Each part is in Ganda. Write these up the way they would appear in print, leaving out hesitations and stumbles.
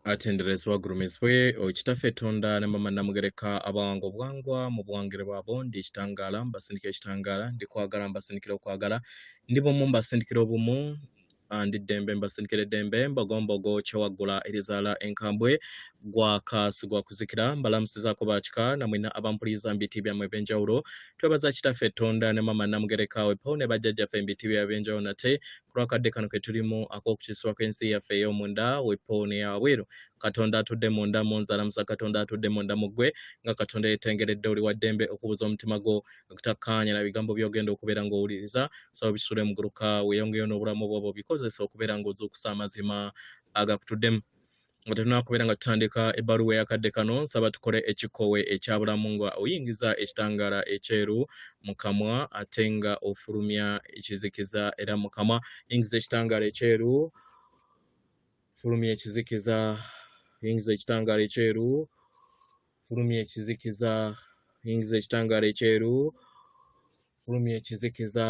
atenderezwa gurumizwe okitaffe tonda ne mama namugereka abawango bwangwa mu buwangire bwabo ndi kitangala mbasindikira ekitangala ndi kwagala mbasindikira okwagala ndi bumu mbasindikira obumu ndi ddembe mbasindikira eddembe mbogombogo kyewaggula erizaala enkambwe gwakaasi gwakuzikira mbalamusizaako bakika namwena abampuliriza mbiti byammwe ebyenjawulo twebaza kitaffe tonda ne mama namugereka wepo ne bajjajjaffe embiti byabyenjawulo nate kulwakadde kano ke tulimu ak'okukisibwa kw'ensi yaffe ey'omunda wepo n'eyabweru katonda atudde munda munzalamusa katonda atudde munda muggwe nga katonda yetengeredde oli wa ddembe okubuza omutima gwo okutakkaanya na bigambo by'ogenda okubeera ng'owuliriza so bisule muguruka weeyongeyo n'obulamu bwobwo bikozesa okubeera ng'ozuukusa amazima agakutuddemu nga tetunakubeera nga tutandika ebbaluwa eyakadde kano nsaba tukole ekikowe ekyabulamu nga oyingiza ekitangaala ekyeru mu kamwa ate nga ofulumya ekizikiza era mu kamwa yingiza ekitangaala ekyeru fulumya ekizikiza yingiza ekitangaala ekyeru fulumya ekizikiza yingiza ekitangaala ekyeru fulumya ekizikiza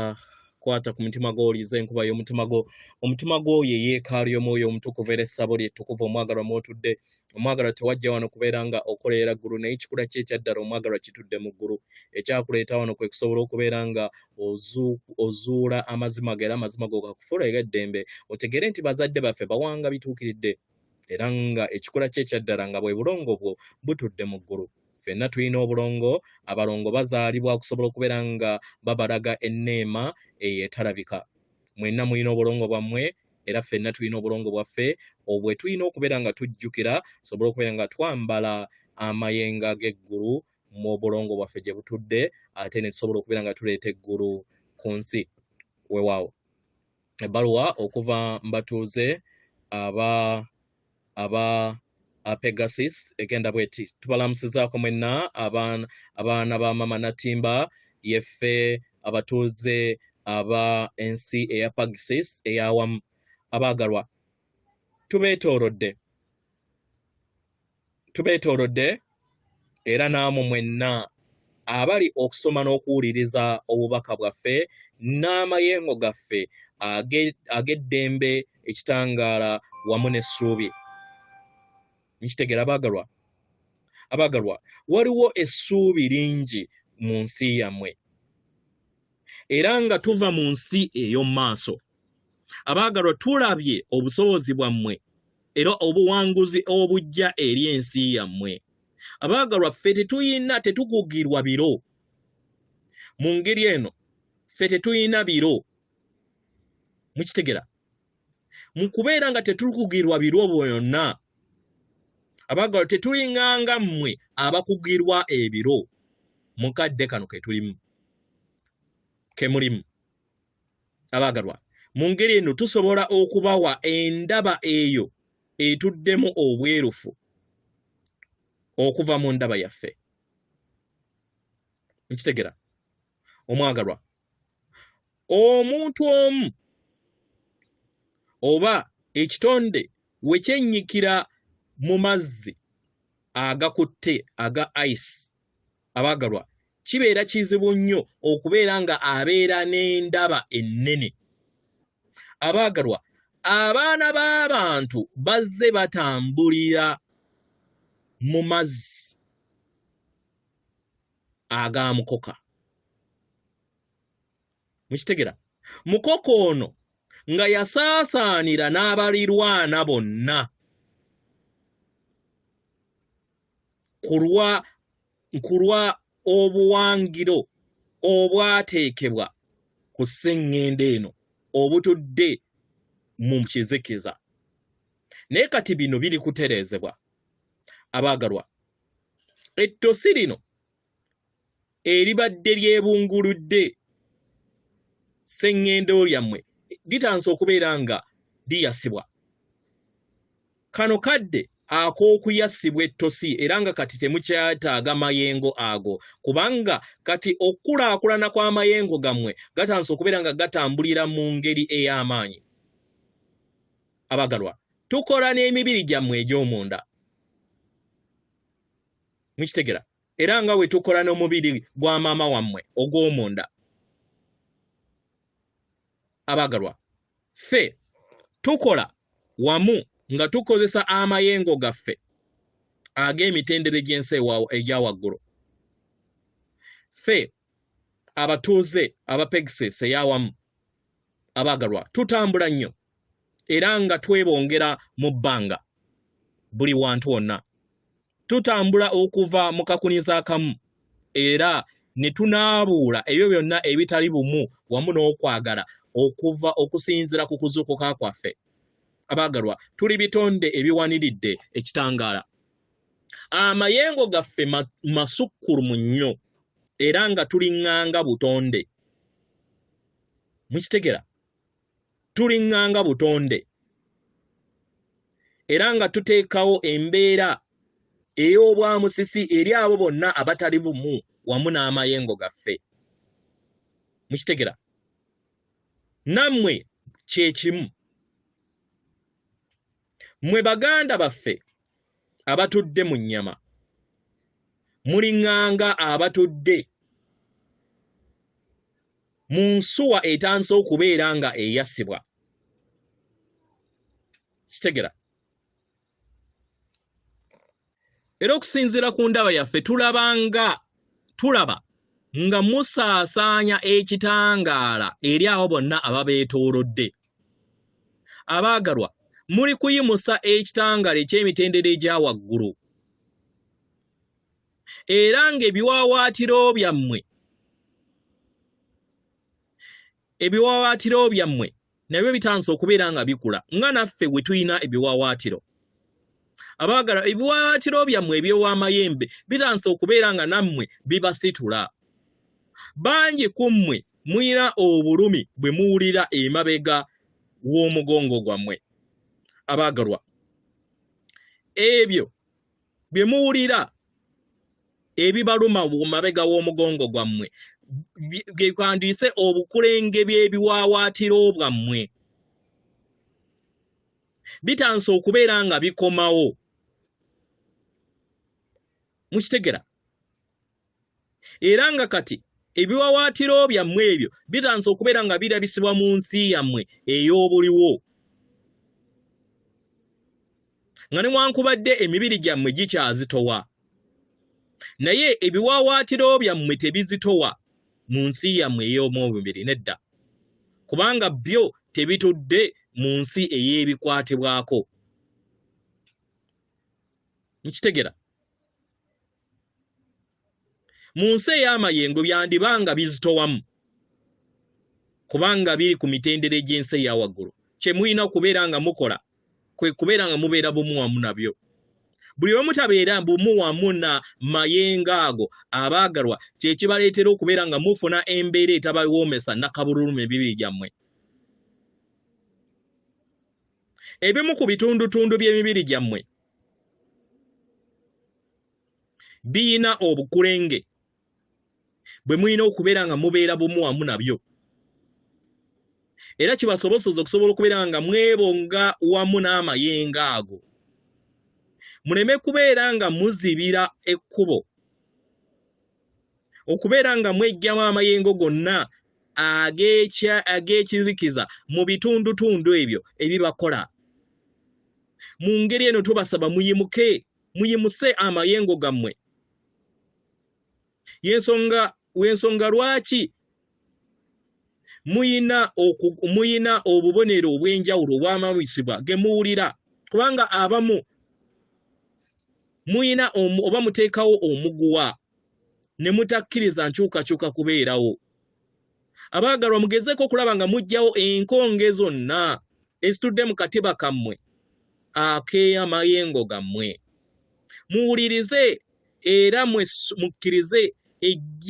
kwata ku mutima gwo oliza enkuba y'omutima gwo ye yeekaalu y'omwoyo omutukuvu era essabo lyettukuvu omwagalwa mw'otudde omwagalwa tewajja wano kubeera nga okoleera ggulu naye kikula kye ekyaddala omwagalwa kitudde mu ggulu ekyakuleeta wano kwe kusobola okubeera nga ozuula amazima ge era amazima go gakufuula eddembe otegere nti bazadde baffe bawanga bituukiridde era nga ekikula kye ekyaddala nga bwe bulongo bwo butudde mu ggulu ffenna tulina obulongo abalongo bazaalibwa okusobola okubeera nga babalaga enneema eyeetalabika mwenna mulina obulongo bwammwe era ffenna tulina obulongo bwaffe obwe tulina okubeera nga tujjukira tusobole okubeera nga twambala amayenga g'eggulu mu bulongo bwaffe gye butudde ate ne tusobola okubeera nga tuleeta eggulu ku nsi weewaawo ebbaluwa okuva mbatuuze aba Pegasus egenda bweti tubalamusizaako mwenna abaana ba mama Natimba yeffe abatuuze aba ensi eya Pegasus eyawamu abaagalwa tubeetoolodde era naamwe mwenna abali okusoma n'okuwuliriza obubaka bwaffe n'amayengo gaffe ag'eddembe ekitangaala wamu n'essuubi nkitegera abaagalwa waliwo essuubi lingi mu nsi yammwe era nga tuva mu nsi ey'omu maaso abaagalwa tulabye obusobozi bwammwe era obuwanguzi obujja eri ensi yammwe abaagalwa ffe tetukugirwa biro mu ngeri eno ffe tetuyina biro mukitegera mu kubeera nga tetukugirwa biro byonna abaagalwa tetulinganga mmwe abakugirwa ebiro mukadde kano ke mulimu abaagalwa mu ngeri eno tusobola okubawa endaba eyo etuddemu obwerufu okuva mu ndaba yaffe nkitegera omwagalwa omuntu omu oba ekitonde we kyennyikira mu mazzi agakutte aga ice abaagalwa kibeera kizibu nnyo okubeera nga abeera n'endaba ennene abaagalwa abaana b'abantu bazze batambulira mu mazzi ag'amukoka mukitegera mukoko ono nga yasaasaanira n'abalirwana bonna kulwa obuwangiro obwateekebwa ku sseŋŋendo eno obutudde mu kizikiza naye kati bino biri kutereezebwa abaagalwa ettosi lino eribadde lyebunguludde sseŋŋendo lyammwe litandise okubeera nga liyasibwa kano kadde ak'okuyasibwa ettosi era nga kati temukyetaaga mayengo ago kubanga kati okukulaakulana kw'amayengo gammwe gatandise okubeera nga gatambulira mu ngeri ey'amaanyi abaagalwa tukola n'emibiri gyammwe egy'omunda mukitegera era nga we tukola n'omubiri gwa maama wammwe ogw'omunda abaagalwa ffe tukola wamu nga tukozesa amayengo gaffe ag'emitendere gy'ensi egya waggulu. Ffe abatuuze aba Pegasus eyawamu abaagalwa tutambula nnyo era nga twebongera mu bbanga buli wantu wonna. Tutambula okuva mu kakuniza akamu era ne tunaabuula ebyo byonna ebitali bumu wamu n'okwagala okusinziira ku kuzuukuka kwaffe. Abaagalwa, tuli bitonde ebiwaniridde ekitangaala. Amayengo gaffe masukkulumu nnyo era nga tuliŋŋanga butonde. Mukitegera? Tuliŋŋanga butonde era nga tuteekawo embeera ey'obwamusisi eri abo bonna abatali bumu wamu n'amayengo gaffe. Mukitegera? Nammwe kye kimu. Mmwe baganda baffe abatudde mu nnyama, muliŋŋanga abatudde mu nsuwa etanse okubeera nga eyassibwa. Kitegera? Era okusinziira ku ndaba yaffe tulaba nga musaasaanya ekitangaala eri abo bonna ababeetoolodde. Abaagalwa, muli kuyimusa ekitangaala eky'emitendera egya waggulu era ng'ebiwaawaatiro byammwe nabyo bitanse okubeera nga bikula nga naffe bwe tulina ebiwaawaatiro. Abaagalwa, ebiwaawaatiro byammwe eby'owamayembe bitanse okubeera nga nammwe bibasitula. Bangi ku mmwe muyina obulumi bwe muwulira emabega w'omugongo gwammwe. Abaagalwa, ebyo bye muwulira ebibaluma mu mabega w'omugongo gwammwe byekwandiise obukulenge by'ebiwaawaatiro bwammwe. Bitanse okubeera nga bikomawo. Mukitegera? Era nga kati ebiwaawaatiro byammwe ebyo bitanse okubeera nga birabisibwa mu nsi yammwe ey'obuliwo. Nga newankubadde emibiri gyammwe gikyazitowa, naye ebiwaawaatiro byammwe tebizitowa mu nsi yammwe ey'omubiri nedda, kubanga byo tebitudde mu nsi ey'ebikwatibwako. Mukitegera? Mu nsi ey'amayengo byandibanga bizitowamu kubanga biri ku mitendera egy'ensi eya waggulu. Kye mulina okubeera nga mukola kwe kubeera nga mubeera bumu wamu nabyo. Buli lwe mutabeera bumu wamu na mayengo ago, abaagalwa, kye kibaleetera okubeera nga mufuna embeera etabawoomesa nakabululu emibiri gyammwe. Ebimu ku bitundutundu by'emibiri gyammwe biyina obukulenge bwe mulina okubeera nga mubeera bumu wamu nabyo. Era kibasobozesa okusobola okubeera nga mwebonga wamu n'amayengo ago. Muleme kubeera nga muzibira ekkubo, okubeera nga mwejjamu amayengo gonna ag'ekizikiza mu bitundutundu ebyo ebibakola. Mu ngeri eno tubasaba muyimuse amayengo gammwe. Yensonga lwaki muyina obubonero obw'enjawulo obw'amabisibwa ge muwulira, kubanga abamu muyina oba muteekawo omuguwa ne mutakkiriza nkyukakyuka kubeerawo. Abaagalwa, mugezeeko okulaba nga muggyawo enkonge zonna ezitudde mu katiba kammwe ak'amayengo gammwe. Muwulirize era mukkirize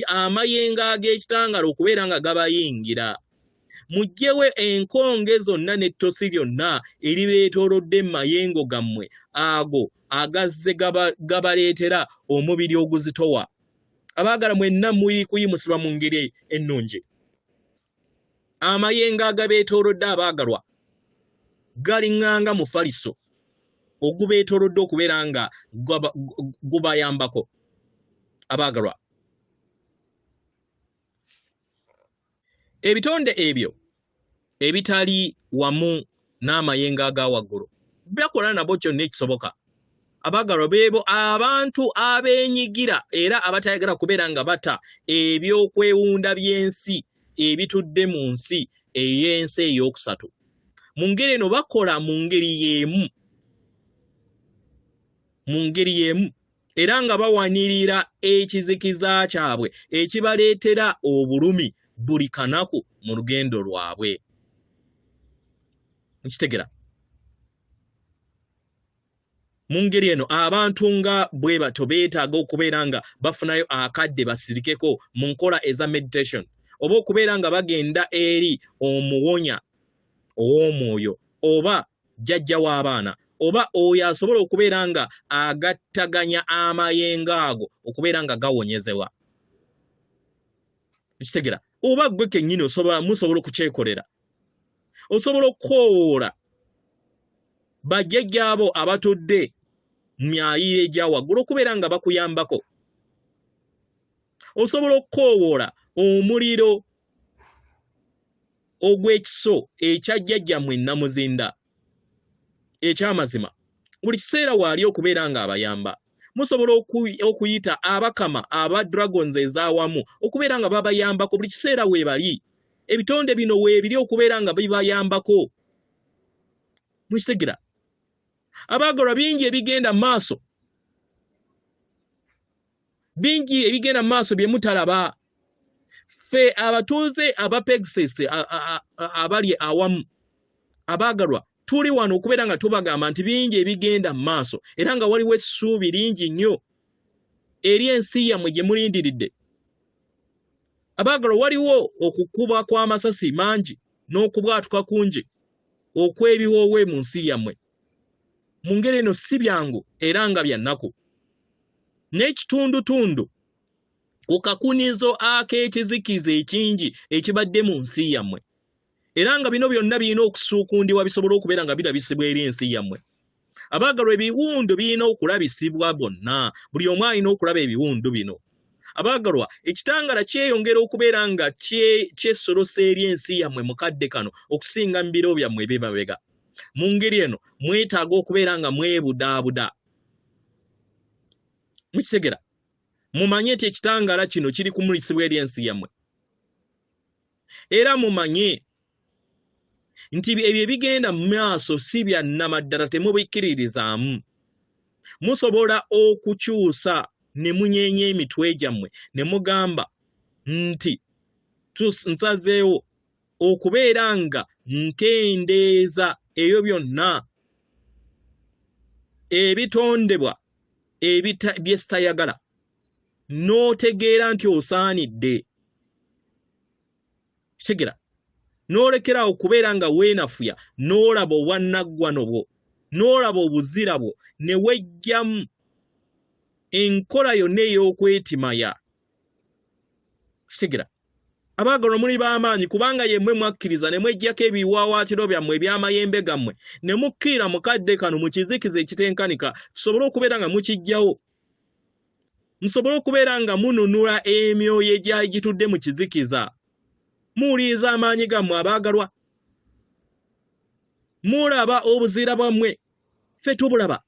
amayengo ag'ekitangaala okubeera nga gabayingira. Muggyewe enkonge zonna n'ettosi lyonna eribeetoolodde mu mayengo gammwe ago agazze gabaleetera omubiri oguzitowa. Abaagala, mwenna muli kuyimusibwa mu ngeri ennungi. Amayengo agabeetoolodde abaagalwa galiŋŋanga mufaliso ogubeetoolodde okubeera nga gubayambako. Abaagalwa, ebitonde ebyo ebitali wamu n'amayengo aga waggulu bakola nabo kyonna ekisoboka. Abaagalwa beebo abantu abeenyigira era abatayagala kubeera nga bata ebyokwewunda by'ensi ebitudde mu nsi ey'ensi ey'okusatu. Mu ngeri eno bakola mu ngeri y'emu era nga bawanirira ekizikiza kyabwe ekibaleetera obulumi buli kanaku mu lugendo lwabwe. Mukitegera? Mu ngeri eno abantu nga bwe bato beetaaga okubeera nga bafunayo akadde basirikeko mu nkola eza meditation oba okubeera nga bagenda eri omuwonya ow'omwoyo oba jjajja w'abaana oba oyo asobola okubeera nga agattaganya amayengo ago okubeera nga gawonyezebwa. Mukitegera? Oba gwe kennyini musobola okukyekolera. Osobola okukoowoola bajjajjaabo abatudde mu myayiro egya waggulu okubeera nga bakuyambako. Osobola okukoowoola omuliro ogw'ekiso ekya jjajjammwe Namuzinda ekyamazima buli kiseera waali okubeera nga abayamba. Musobola okuyita abakama aba dragons ez'awamu okubeera nga babayambako buli kiseera weebali. Ebitonde bino weebiri okubeera nga bibayambako. Mukitegera? Abaagalwa bingi ebigenda maaso bye mutalaba. Ffe abatuuze aba Pegasus abali awamu abaagalwa tuli wano okubeera nga tubagamba nti bingi ebigenda maaso era nga waliwo essuubi lingi nnyo eri ensi yammwe gye mulindiridde. Abaagalwa waliwo okukuba kw'amasasi mangi n'okubwatuka kungi okw'ebiwoowe mu nsi yammwe. Mu ngeri eno si byangu era nga bya nnaku. N'ekitundutundu ku kakunizo ak'ekizikiza ekingi ekibadde mu nsi yammwe. Era nga bino byonna birina okusuukundibwa bisobola okubeera nga birabisibwa eri ensi yammwe. Abaagalwa ebiwundu birina okulabisibwa bonna. Buli omu alina okulaba ebiwundu bino. Abaagalwa ekitangaala kyeyongera okubeera nga kyesolosa eri ensi yammwe mu kadde kano okusinga mu biro byammwe ebibabega. Mu ngeri eno mwetaaga okubeera nga mwebudaabuda. Mukitegera? Mumanye nti ekitangaala kino kiri kumulisibwa eri ensi yammwe. Era mumanye nti ebyo ebigenda mu maaso si bya nnamaddala temubikiririzaamu. Musobola okukyusa ne munyeenya emitwe gyammwe ne mugamba nti nsazeewo okubeera nga nkendeeza ebyo byonna ebitondebwa byesitayagala n'otegeera nti osaanidde. Kitegera? N'olekerawo okubeera nga weenafuya n'olaba obwannaggwano bwo n'olaba obuzira bwo ne wejjamu enkola yonna ey'okwetimaya. Kitegera? Abaagalwa muli b'amaanyi kubanga yemmwe mwakkiriza ne mwejjako ebiwaawaatiro byammwe eby'amayembe gammwe ne mukkirira mu kadde kano mu kizikiza ekitenkanika tusobole okubeera nga mukijjawo. Musobole okubeera nga mununula emyoyo egyali gitudde mu kizikiza. Muwuliriza amaanyi gammwe abaagalwa. Mulaba obuzira bwammwe. Ffe tubulaba.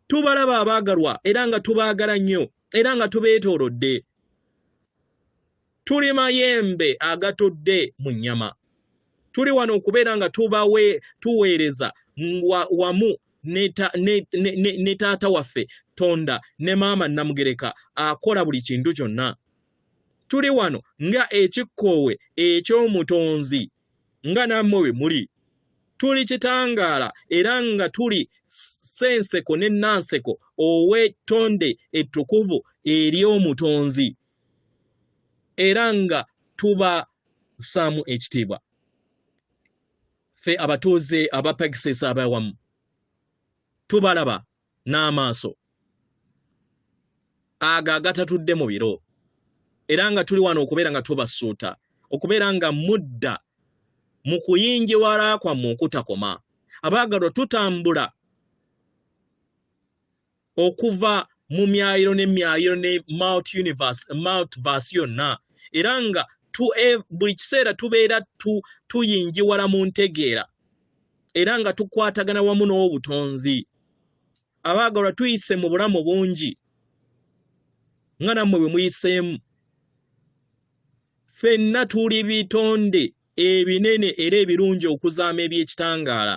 Tubalaba abaagalwa era nga tubaagala nnyo era nga tubeetoolodde. Tuli mayembe agatudde mu nnyama. Tuli wano okubeera nga tuweereza wamu ne taata waffe Tonda ne maama Namugereka akola buli kintu kyonna. Tuli wano nga ekikkoowe eky'omutonzi nga nammwe bwe muli. Tuli kitangaala era nga tuli ssenseko ne nanseko ow'ettonde ettukuvu ery'omutonzi. Era nga tubasaamu ekitiibwa. Ffe abatuuze aba Pegasus abawamu tubalaba n'amaaso aga agatatudde mu biro era nga tuli wano okubeera nga tubasuuta okubeera nga mudda mu kuyingiwala kwammwe okutakoma. Abaagalwa tutambula okuva mu myayiro n'emyayiro ne multiverse yonna era nga buli kiseera tubeera tuyingiwala mu ntegeera era nga tukwatagana wamu n'obutonzi. Abaagalwa tuyise mu bulamu bungi nga nammwe bwe muyiseemu. Ffenna tuli bitonde ebinene era ebirungi okuzaama eby'ekitangaala.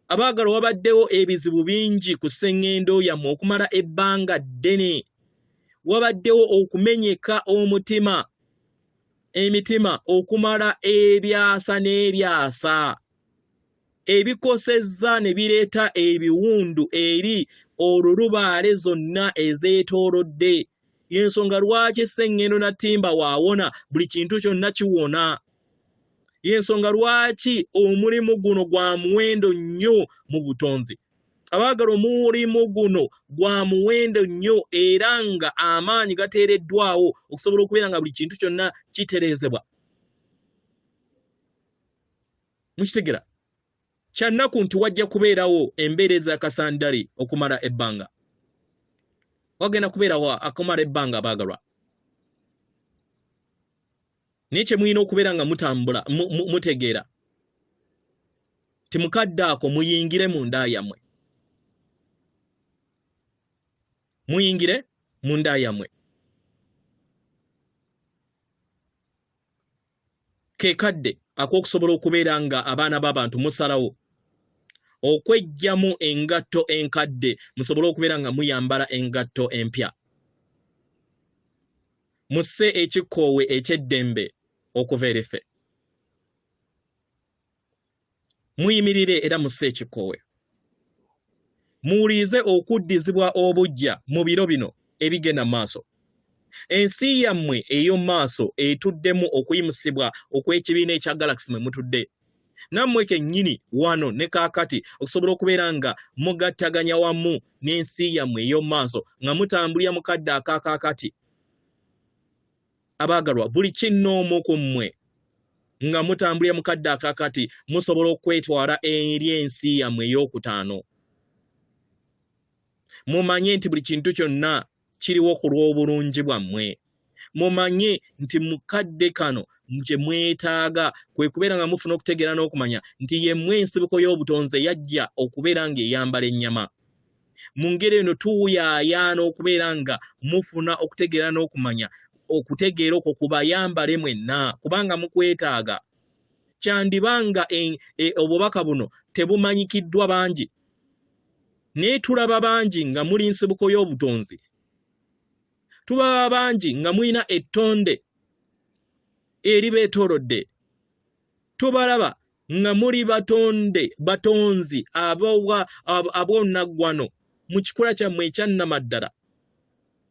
Abaagalwa wabaddewo ebizibu bingi ku sseŋŋendo yammwe okumala ebbanga ddene. Wabaddewo okumenyeka omutima, emitima okumala ebyasa n'ebyasa ebikosezza ne bireeta ebiwundu eri olulubaale zonna ezeetoolodde. Y'ensonga lwaki sseŋŋendo na ttimba waawona, buli kintu kyonna kiwona. Y'ensonga lwaki omulimu guno gwa muwendo nnyo mu butonzi. Abaagalwa omulimu guno gwa muwendo nnyo era nga amaanyi gateereddwawo okusobola okubeera nga buli kintu kyonna kitereezebwa. Mukitegera? Kyannaku nti wajja kubeerawo embeereza kasandali okumala ebbanga. Wagenda kubeerawo akumala ebbanga abaagalwa. Naye kye mulina okubeera nga mutambula mutegeera ti mukadde ako muyingire mu nda yammwe. Muyingire mu nda yammwe. Ke kadde ak'okusobola okubeera nga abaana b'abantu musalawo okweggyamu engatto enkadde musobole okubeera nga muyambala engatto empya. Musse ekikoowe eky'eddembe okuva eri ffe. Muyimirire era musse ekikoowe. Muwulirize okuddizibwa obujja mu biro bino ebigenda mu maaso. Ensi yammwe ey'omu maaso etuddemu okuyimusibwa okw'ekibiina ekya Galaxy mwe mutudde. Nammwe kennyini wano ne kaakati okusobola okubeera nga mugattaganya wamu n'ensi yammwe ey'omu maaso nga mutambulira mu kadde akaakakati. Abaagalwa buli kinnoomu ku mmwe nga mutambulira mu kadde akaakati musobola okwetwala eri ensi yammwe ey'okutaano. Mumanye nti buli kintu kyonna kiriwo ku lw'obulungi bwammwe. Mumanye nti mu kadde kano kye mwetaaga kwe kubeera nga mufuna okutegeera n'okumanya nti yemmwe ensibuko y'obutonzi yajja okubeera ng'eyambala ennyama. Mu ngeri eno tuyaayaana okubeera nga mufuna okutegeera n'okumanya okutegeera okwo kubayambale mwenna kubanga mukwetaaga. Kyandibanga obubaka buno tebumanyikiddwa bangi. Naye tulaba bangi nga muli nsibuko y'obutonzi. Tulaba bangi nga mulina ettonde eribeetoolodde. Tubalaba nga muli batonzi ab'onnaggwano mu kikula kyammwe ekyannamaddala.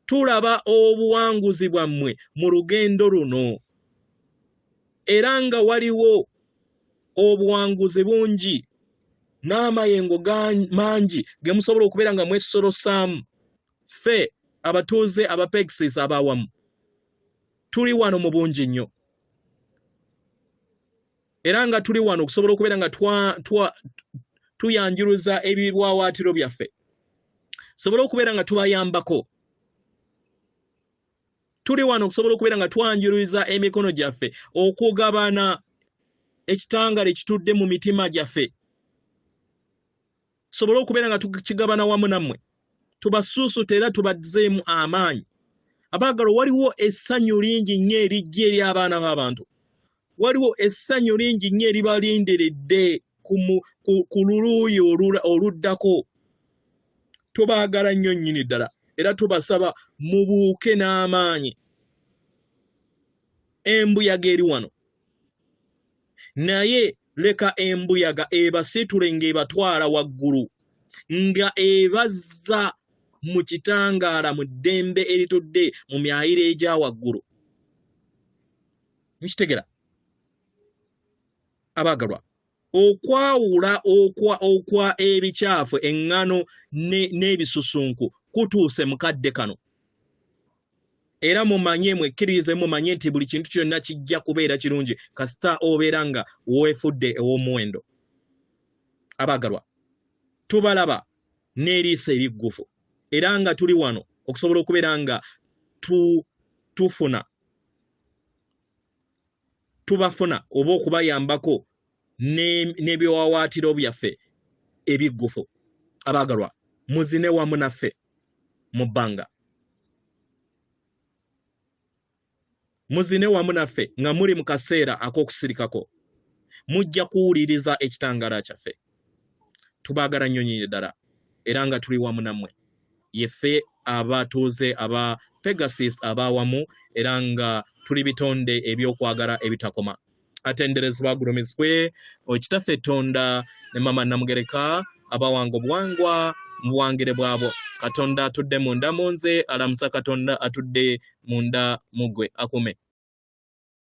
Tulaba obuwanguzi bwammwe mu lugendo luno. Era nga waliwo obuwanguzi bungi n'amayengo mangi ge musobola okubeera nga mwesolosaamu. Ffe abatuuze aba Pegasus abawamu tuli wano mu bungi nnyo. Era nga tuli wano okusobola okubeera nga tuyanjuluza ebirwawaatiro byaffe. Sobola okubeera nga tubayambako. Tuli wano okusobola okubeera nga twanjuluza emikono gyaffe okugabana ekitangala ekitudde mu mitima gyaffe. Sobola okubeera nga tukigabana wamu nammwe. Tubasuusute era tubazzeemu amaanyi. Abaagalwa waliwo essanyu lingi nnyo erijja eri abaana b'abantu. Waliwo essanyu lingi nnyo eribalindiridde ku luluuyi oluddako. Tubaagala nnyo nnyini ddala era tubasaba mubuuke n'amaanyi. Embuyaga eri wano. Naye leka embuyaga ebasitule ng'ebatwala waggulu nga ebazza mu kitangaala mu ddembe eritudde mu myayiro egya waggulu. Mukitegera? Abaagalwa, okwawula okwa ebikyafu eŋŋano n'ebisusunku kutuuse mu kadde kano. Era mumanye mwekkirize mumanye nti buli kintu kyonna kijja kubeera kirungi kasita obeera nga weefudde ew'omuwendo. Abaagalwa, tubalaba n'eriiso eriggufu era nga tuli wano okusobola okubeera nga tubafuna oba okubayambako n'ebiwawaatiro byaffe ebiggufu abaagalwa muzine wamu naffe mu bbanga muzine wamu naffe nga muri mu kaseera ak'okusirikako mujja kuwuliriza ekitangaala kyaffe tubaagala nnyo nnyo ddala era nga tuli wamu nammwe yeffe abatuuze aba Pegasus abawamu era nga tuli bitonde ebyokwagala ebitakoma atenderezebwa agulumizibwe Kitaffe Tonda ne Mama Namugereka abawango buwangwa mu buwangire bwabo Katonda atudde munda mu nze alamusa Katonda atudde munda mugwe akume